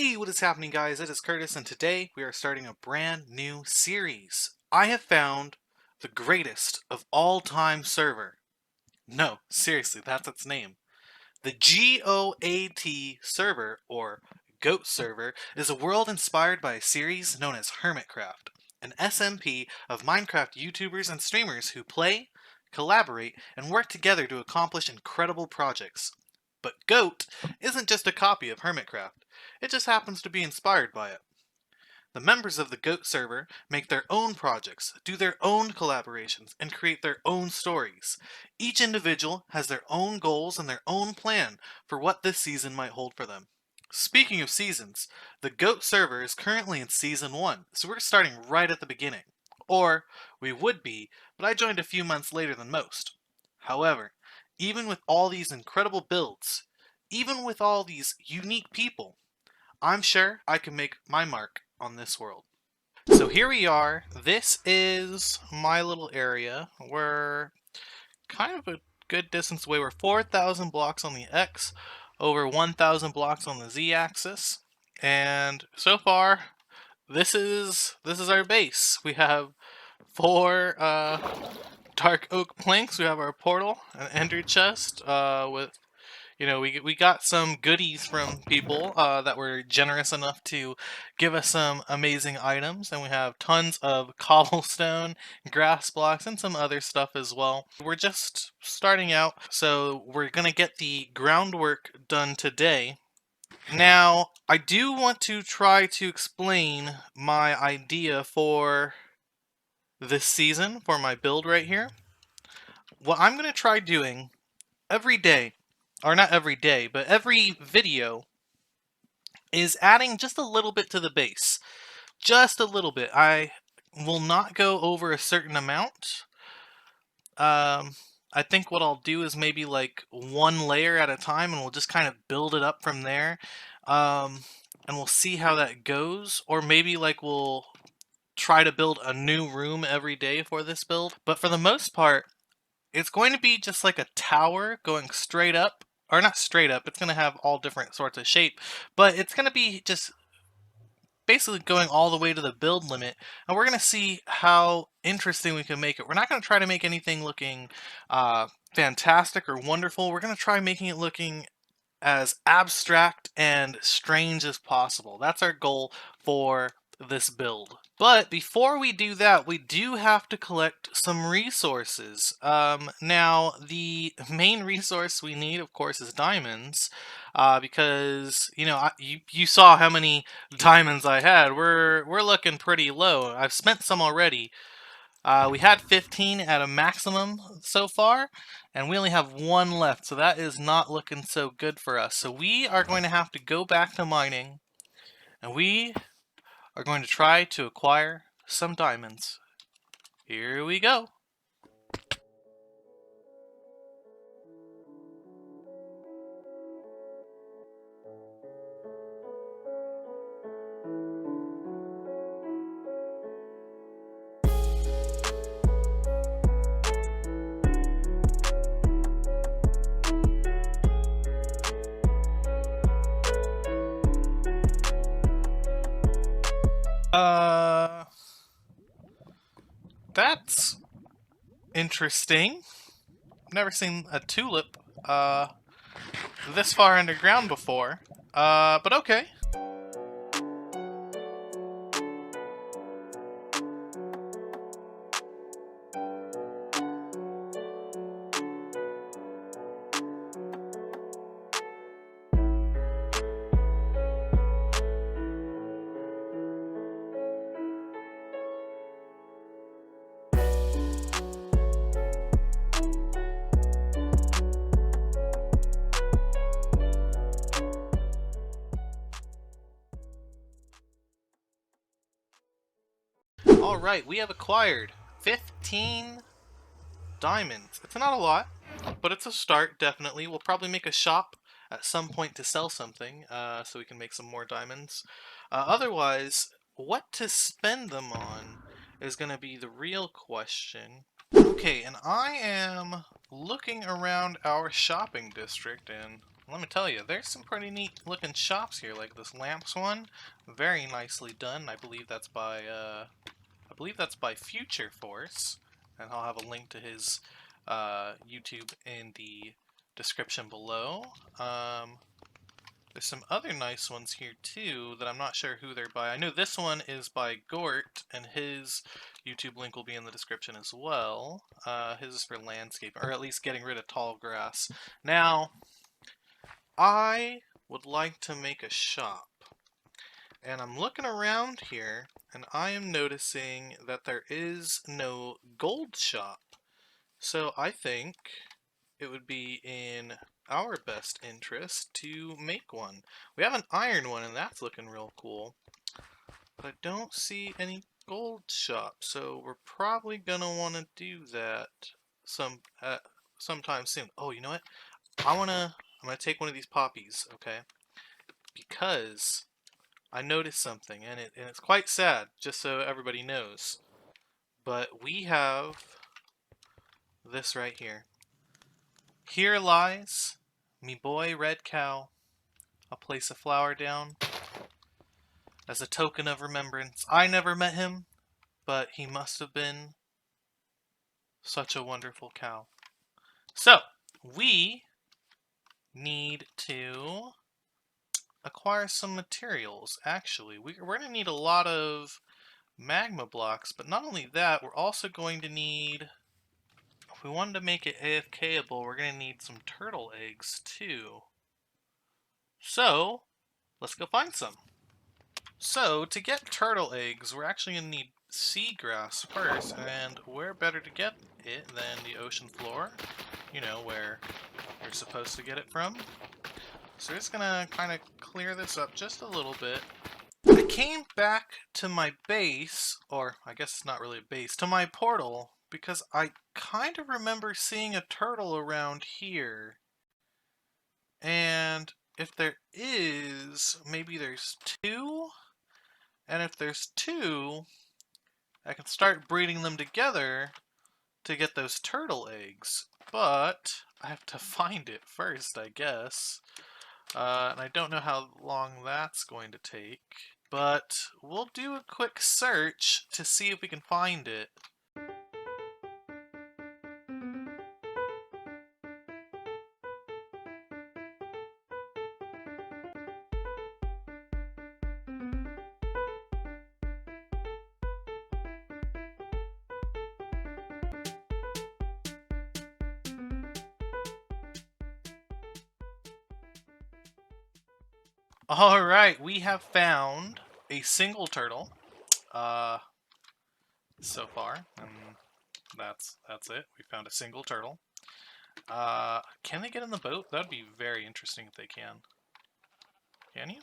Hey, what is happening, guys? It is Curtis, and today we are starting a brand new series. I have found the greatest of all time server. No, seriously, that's its name. The GOAT server, or GOAT server, is a world inspired by a series known as Hermitcraft, an SMP of Minecraft YouTubers and streamers who play, collaborate, and work together to accomplish incredible projects. But GOAT isn't just a copy of Hermitcraft, it just happens to be inspired by it. The members of the GOAT server make their own projects, do their own collaborations, and create their own stories. Each individual has their own goals and their own plan for what this season might hold for them. Speaking of seasons, the GOAT server is currently in Season 1, so we're starting right at the beginning. Or, we would be, but I joined a few months later than most. However, even with all these incredible builds, even with all these unique people, I'm sure I can make my mark on this world. So here we are. This is my little area. We're kind of a good distance away. We're 4,000 blocks on the X, over 1,000 blocks on the Z axis. And so far, this is our base. We have four dark oak planks. We have our portal, an ender chest with we got some goodies from people that were generous enough to give us some amazing items, and we have tons of cobblestone, grass blocks, and some other stuff as well. We're just starting out, so we're gonna get the groundwork done today. Now, I do want to try to explain my idea for this season, for my build right here. What I'm gonna try doing every day, or not every day, but every video, is adding just a little bit to the base. Just a little bit. I will not go over a certain amount. I think what I'll do is maybe like one layer at a time, and we'll just kind of build it up from there. And we'll see how that goes. Or maybe like we'll try to build a new room every day for this build. But for the most part, it's going to be just like a tower going straight up, or not straight up, it's going to have all different sorts of shape, but it's going to be just basically going all the way to the build limit, and we're going to see how interesting we can make it. We're not going to try to make anything looking fantastic or wonderful. We're going to try making it looking as abstract and strange as possible. That's our goal for this build. But before we do that, we do have to collect some resources. Now, the main resource we need, of course, is diamonds, because you saw how many diamonds I had. We're looking pretty low. I've spent some already. We had 15 at a maximum so far, and we only have one left, so that is not looking so good for us. So we are going to have to go back to mining, and we are going to try to acquire some diamonds. Here we go. That's interesting. Never seen a tulip this far underground before. But okay. Alright, we have acquired 15 diamonds. It's not a lot, but it's a start, definitely. We'll probably make a shop at some point to sell something, so we can make some more diamonds. Otherwise, what to spend them on is going to be the real question. Okay, and I am looking around our shopping district, and let me tell you, there's some pretty neat looking shops here, like this lamps one. Very nicely done. I believe that's by Future Force, and I'll have a link to his YouTube in the description below. There's some other nice ones here too that I'm not sure who they're by. I know this one is by Gort, and his YouTube link will be in the description as well. His is for landscape, or at least getting rid of tall grass. Now, I would like to make a shop, and I'm looking around here, and I am noticing that there is no gold shop. So I think it would be in our best interest to make one. We have an iron one, and that's looking real cool, but I don't see any gold shop, so we're probably gonna want to do that sometime soon. Oh, you know what? I'm gonna take one of these poppies, okay? Because I noticed something, and it's quite sad, just so everybody knows. But we have this right here. Here lies me boy Red Cow. I'll place a flower down as a token of remembrance. I never met him, but he must have been such a wonderful cow. So, we need to acquire some materials, actually. We're going to need a lot of magma blocks, but not only that, we're also going to need... If we wanted to make it AFK-able, we're going to need some turtle eggs, too. So, let's go find some. So, to get turtle eggs, we're actually going to need seagrass first, and where better to get it than the ocean floor? You know, where you're supposed to get it from. So we're just going to kind of clear this up just a little bit. I came back to my base, or I guess it's not really a base, to my portal, because I kind of remember seeing a turtle around here. And if there is, maybe there's two? And if there's two, I can start breeding them together to get those turtle eggs. But I have to find it first, I guess. And I don't know how long that's going to take. But we'll do a quick search to see if we can find it. Alright, we have found a single turtle so far, and that's it. We found a single turtle. Can they get in the boat? That'd be very interesting if they can. Can you?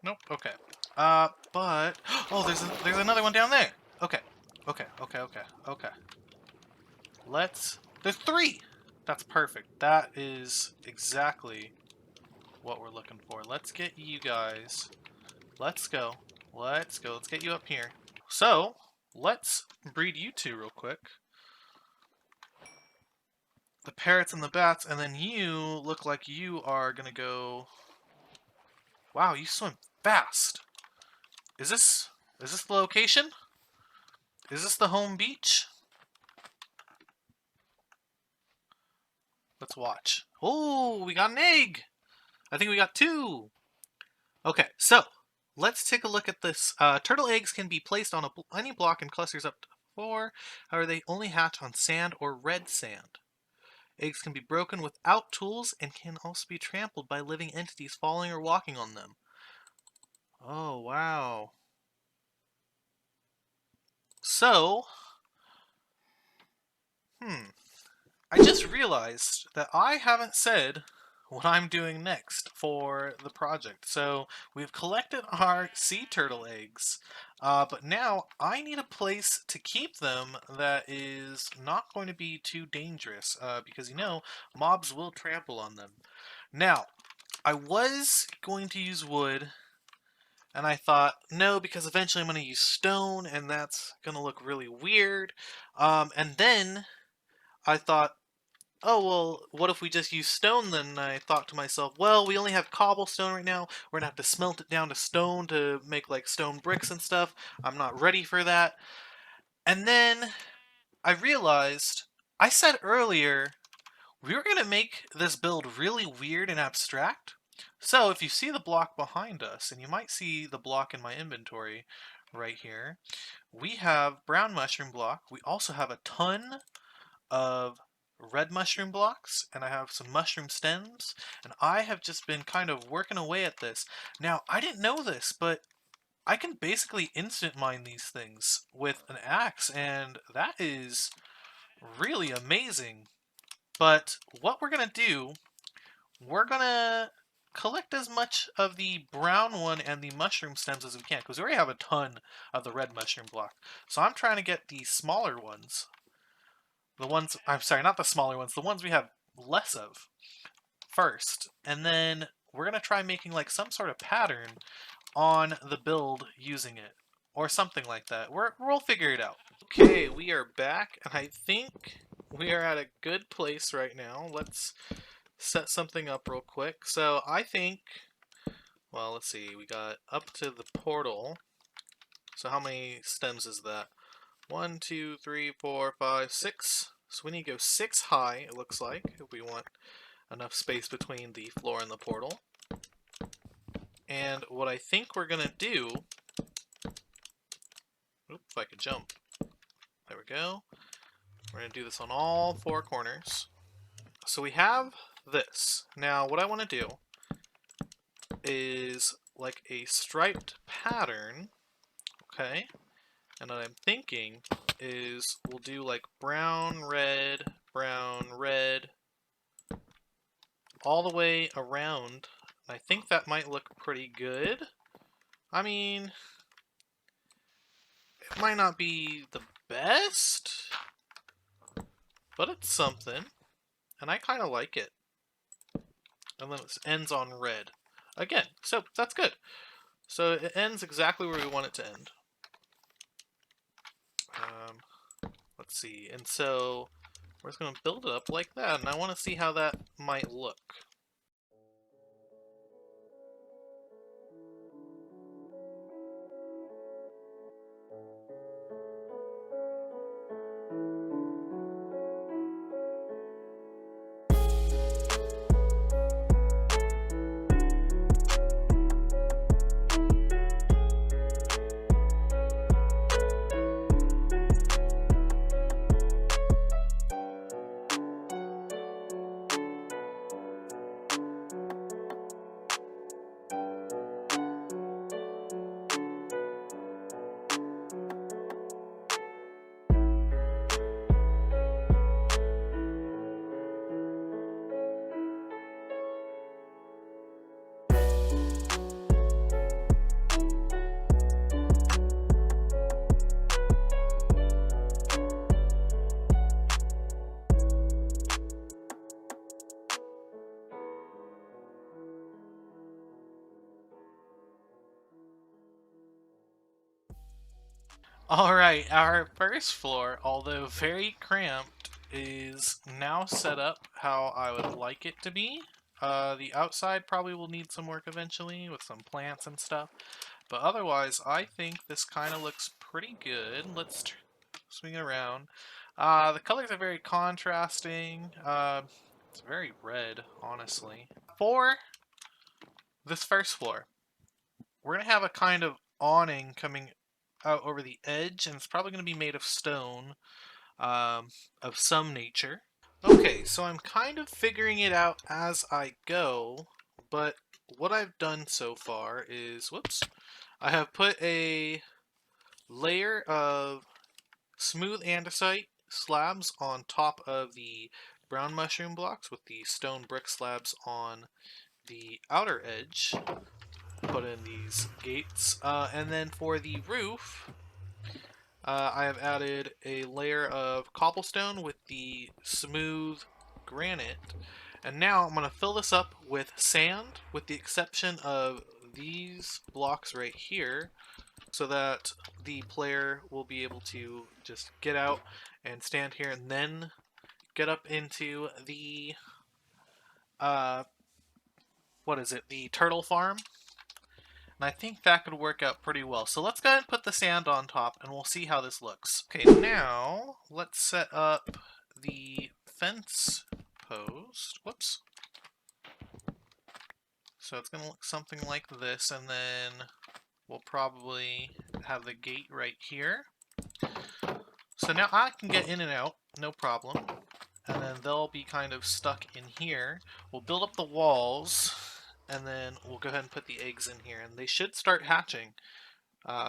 Nope. Okay. But oh, there's another one down there. Okay. There's three. That's perfect. That is exactly what we're looking for. Let's get you guys. Let's go. Let's get you up here. So, let's breed you two real quick. The parrots and the bats, and then you look like you are gonna go... Wow, you swim fast. Is this the location? Is this the home beach? Let's watch. Oh, we got an egg! I think we got two! Okay, so, let's take a look at this. Turtle eggs can be placed on any block in clusters up to 4. However, they only hatch on sand or red sand. Eggs can be broken without tools and can also be trampled by living entities falling or walking on them. Oh, wow. So, I just realized that I haven't said what I'm doing next for the project. So we've collected our sea turtle eggs, but now I need a place to keep them that is not going to be too dangerous, because, you know, mobs will trample on them. Now, I was going to use wood, and I thought, no, because eventually I'm going to use stone, and that's going to look really weird. And then I thought, oh, well, what if we just use stone then? And I thought to myself, well, we only have cobblestone right now. We're gonna have to smelt it down to stone to make like stone bricks and stuff. I'm not ready for that. And then I realized I said earlier we were gonna make this build really weird and abstract. So if you see the block behind us, and you might see the block in my inventory right here, we have brown mushroom block. We also have a ton of red mushroom blocks, and I have some mushroom stems, and I have just been kind of working away at this. Now, I didn't know this, but I can basically instant mine these things with an axe, and that is really amazing. But what we're gonna do, we're gonna collect as much of the brown one and the mushroom stems as we can, because we already have a ton of the red mushroom block. So I'm trying to get the smaller ones. The ones, I'm sorry, not the smaller ones, the ones we have less of first. And then we're going to try making like some sort of pattern on the build using it. Or something like that. We'll figure it out. Okay, we are back, and I think we are at a good place right now. Let's set something up real quick. So I think, well, let's see, we got up to the portal. So how many stems is that? 1, 2, 3, 4, 5, 6. So we need to go 6 high, it looks like, if we want enough space between the floor and the portal. And what I think we're going to do... Oop, if I could jump. There we go. We're going to do this on all 4 corners. So we have this. Now, what I want to do is like a striped pattern, okay? And what I'm thinking is we'll do like brown, red, all the way around. I think that might look pretty good. I mean, it might not be the best, but it's something. And I kind of like it. And then it ends on red. Again, so that's good. So it ends exactly where we want it to end. Let's see, and so we're just going to build it up like that, and I want to see how that might look. Alright, our first floor, although very cramped, is now set up how I would like it to be. The outside probably will need some work eventually with some plants and stuff, but otherwise I think this kind of looks pretty good. Let's swing it around. The colors are very contrasting. It's very red, honestly. For this first floor, we're going to have a kind of awning coming out over the edge, and it's probably going to be made of stone of some nature. Okay, so I'm kind of figuring it out as I go, but what I've done so far is, whoops, I have put a layer of smooth andesite slabs on top of the brown mushroom blocks with the stone brick slabs on the outer edge. Put in these gates. And then for the roof, I have added a layer of cobblestone with the smooth granite. And now I'm going to fill this up with sand, with the exception of these blocks right here, so that the player will be able to just get out and stand here and then get up into the, what is it, the turtle farm. And I think that could work out pretty well. So let's go ahead and put the sand on top, and we'll see how this looks. Okay, now let's set up the fence post. Whoops. So it's going to look something like this, and then we'll probably have the gate right here. So now I can get in and out, no problem. And then they'll be kind of stuck in here. We'll build up the walls, and then we'll go ahead and put the eggs in here. And they should start hatching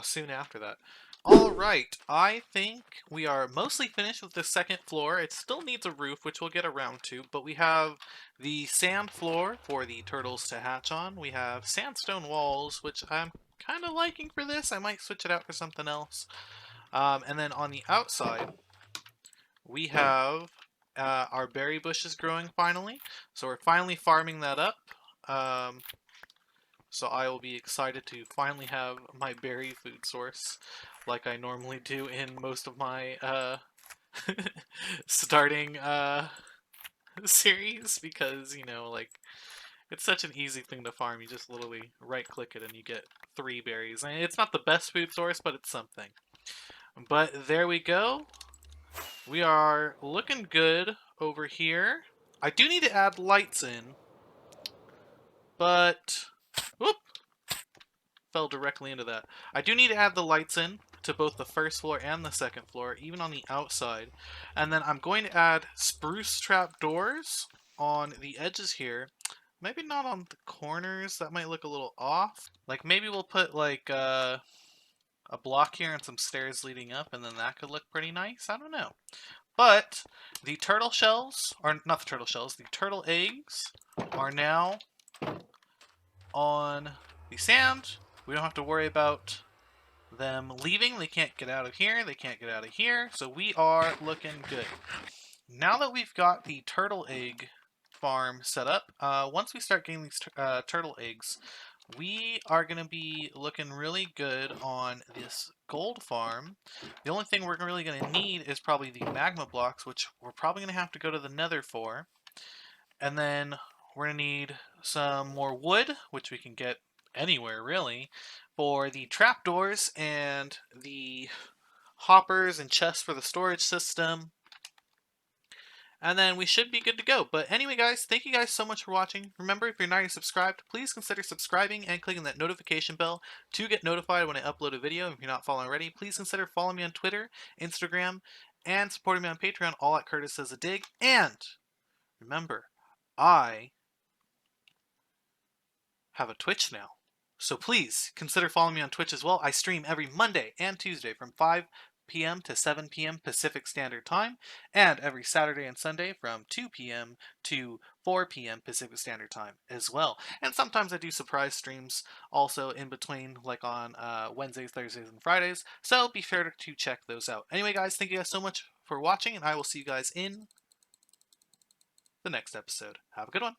soon after that. Alright, I think we are mostly finished with the second floor. It still needs a roof, which we'll get around to, but we have the sand floor for the turtles to hatch on. We have sandstone walls, which I'm kind of liking for this. I might switch it out for something else. And then on the outside, we have our berry bushes growing finally. So we're finally farming that up. So I will be excited to finally have my berry food source like I normally do in most of my starting series, because, you know, like, it's such an easy thing to farm. You just literally right-click it and you get 3 berries. I mean, it's not the best food source, but it's something. But there we go. We are looking good over here. I do need to add lights in, but... whoop! Fell directly into that. I do need to add the lights in to both the first floor and the second floor, even on the outside. And then I'm going to add spruce trap doors on the edges here. Maybe not on the corners, that might look a little off. Like, maybe we'll put like a block here and some stairs leading up, and then that could look pretty nice. I don't know. But the turtle shells, or not the turtle shells, the turtle eggs are now on the sand. We don't have to worry about them leaving. They can't get out of here. They can't get out of here. So we are looking good. Now that we've got the turtle egg farm set up, once we start getting these turtle eggs, we are going to be looking really good on this gold farm. The only thing we're really going to need is probably the magma blocks, which we're probably going to have to go to the nether for. And then we're going to need some more wood, which we can get anywhere really, for the trapdoors and the hoppers and chests for the storage system. And then we should be good to go. But anyway, guys, thank you guys so much for watching. Remember, if you're not already subscribed, please consider subscribing and clicking that notification bell to get notified when I upload a video. If you're not following already, please consider following me on Twitter, Instagram, and supporting me on Patreon, all at Curtis Says a Dig. And remember, I have a Twitch now. So please consider following me on Twitch as well. I stream every Monday and Tuesday from 5 p.m. to 7 p.m. Pacific Standard Time, and every Saturday and Sunday from 2 p.m. to 4 p.m. Pacific Standard Time as well. And sometimes I do surprise streams also in between, like on Wednesdays, Thursdays, and Fridays, so be sure to check those out. Anyway, guys, thank you guys so much for watching, and I will see you guys in the next episode. Have a good one.